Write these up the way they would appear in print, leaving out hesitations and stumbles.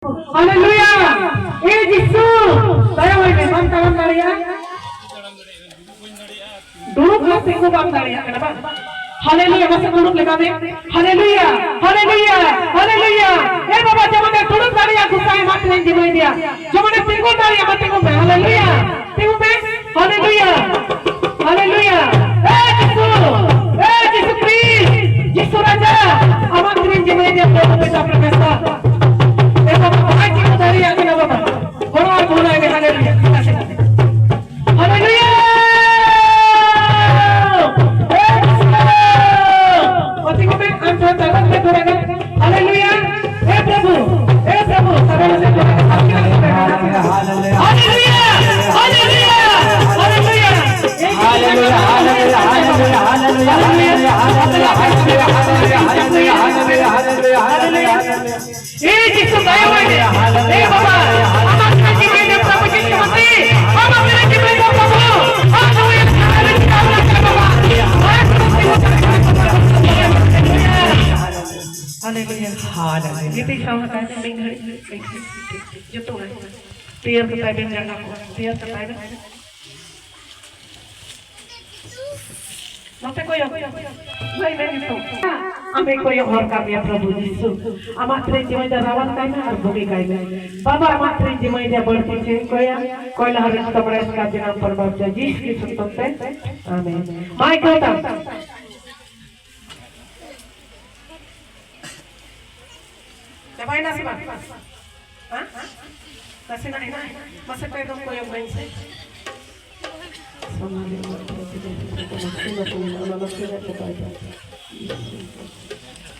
Haleluya. Yesus. Saya mau memang tangan kalian. Duduk lah tunggu bang kalian. Kenapa? Haleluya masih duduk lekame. Haleluya. Haleluya. Haleluya. Bapak jangan duduk kalian aku saya mati di media. Jangan tunggu kalian mati tunggu. Haleluya. Tunggu. Haleluya. Haleluya. Yesus. Yesus Kristus. Yesus Raja. Amat keren di media kita profesor. dari yang tidak apa-apa. Orang mulai dengan haleluya. Haleluya. Mati kami angkat tangan ke Tuhan. Haleluya. Prabhu. Prabhu. Haleluya. Haleluya. Haleluya. Haleluya. Haleluya. Haleluya. Haleluya. Yesus dayawai. Bapa, amat kasih kepada Prabhu Yesus Mati. Amat kasih kepada Prabhu. Aku yang ada di dalam Bapa. Haleluya. Haleluya. Itu sama kata menghari. Jatuh lah. Tiap kita benjang aku. Tiap kita benjang. Mate koyo नहीं नहीं तो हमें कोई और काम या प्रभु यीशु हमारे जीवन में रावण का है और भूमि का है बाबा हमारे जीवन में बढ़ती है कोई लहर स्तंभ का नाम पर बाबा जी की सुनते आमीन माय गॉड दबाई ना सिमा हां नसीना है ना मसे पे तो कोई नहीं से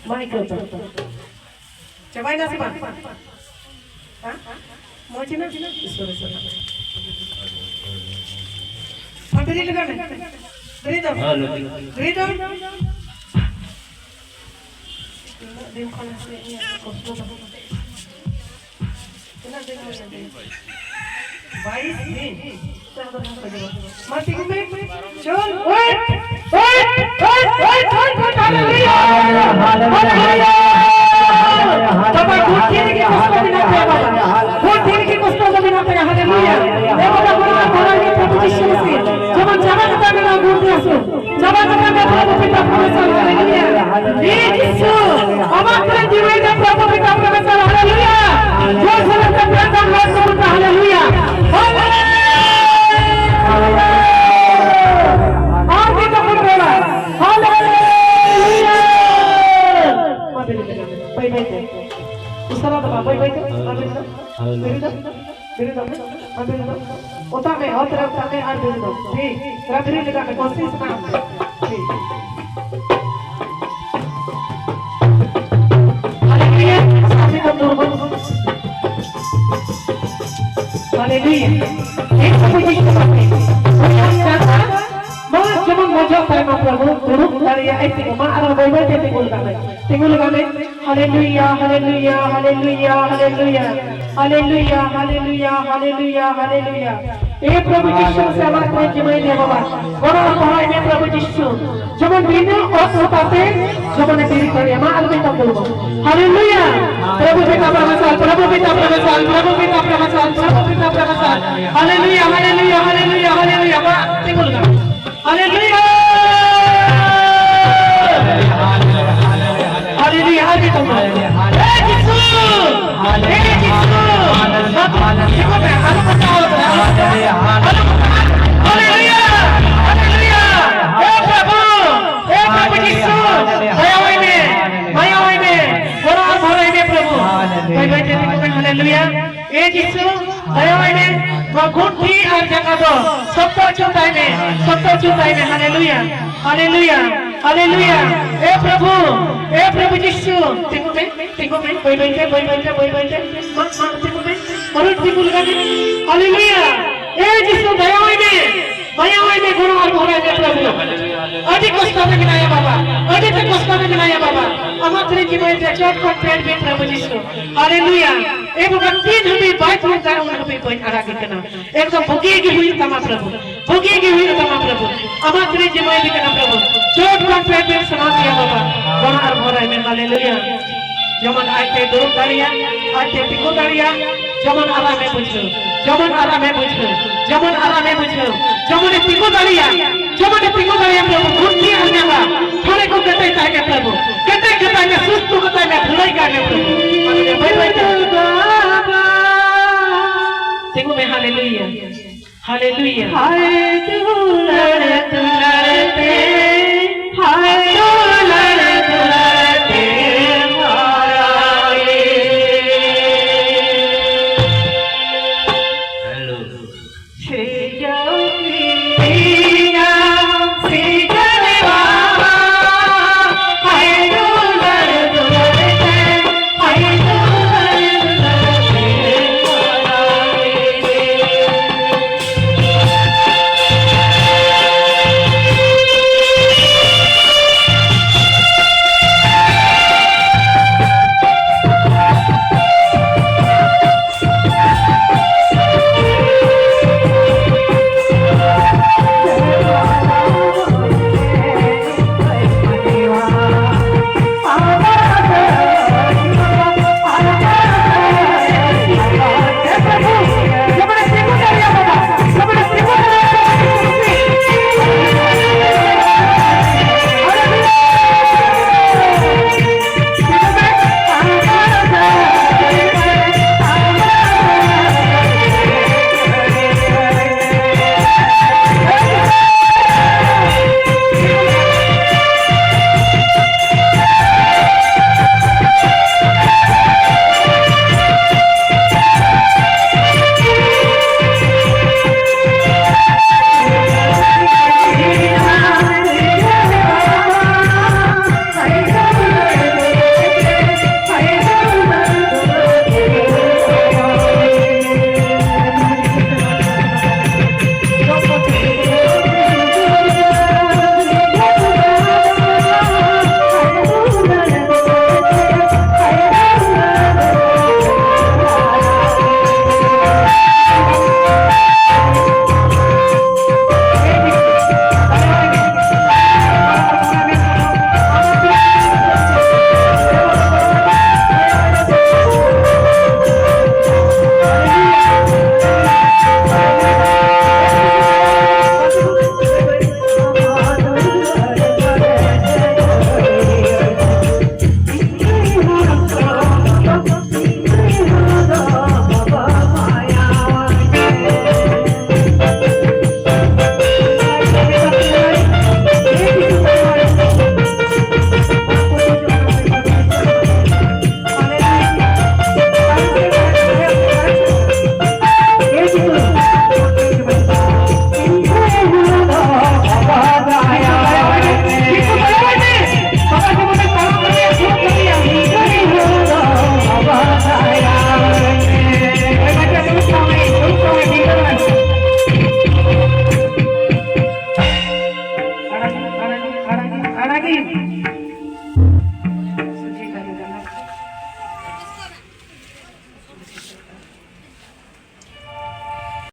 Michael, coba ini sih Pak. Hah? Mau Cina? Sorry. Beri lekan. Beri dong. Beri dong. Dia kalau ini kosmo apa? Baik nih. Mati kumbe. Chol. Wait. Haleluya. Haleluya. Bapak kucing ki kosmo binatang ya Bapak. Kucing ki kosmo binatang ya haleluya. Bapak orang ini Prabhu Yesus Mati. Jangan kita bilang guru Yesus. Jangan kita Prabhu kita profesor haleluya. Yesus. Amat keren jiwanya Prabhu kita profesor haleluya. Jauh sangat terbiasa Tuhan haleluya. Haleluya. Prabhu Yesus से हमारे जीवन में बाबा बड़ा पढ़ाई में प्रभु यीशु जब बिना और होताते जब ने तेरी करिया मां अलग तक बोलो हालेलुया प्रभु पिता प्रभुसाल हालेलुया मां ते बोलो हालेलुया आगे तुम यीशु Haleluya. Prabhu Yesus. Tengok baik-baik. Mak tengok baik. Perut tikul kan. Haleluya. Yesus dayawai में गुरु और भोला में प्रभु अधिक कष्ट में गिनाया बाबा अधिक कष्ट में गिनाया बाबा हमारे जीवन में चोट को पेट में प्रभु यीशु हालेलुया एक व्यक्ति हमें बात में जाना हमें कोई आराधना करना एकदम भोगेगी हुई तमा प्रभु हमारे जीवन में करना प्रभु चोट को पेट में समा दिया बाबा गुरु और भोला में हालेलुया যেমন আইতে দৌড় দাঁড়িয়া আইতে টিকো দাঁড়িয়া যেমন আরামে বুঝো যেমন আরামে বুঝো যেমন আরামে বুঝো যেমন টিকো দাঁড়িয়া प्रभु घुटकी आनेगा थोड़े को कहते चाहे प्रभु कहते के सुस्त कहते मैं भुलाई गाने प्रभु हालेलुया भाई भाई देखो मैं हालेलुया हालेलुया हाय तू लड़ते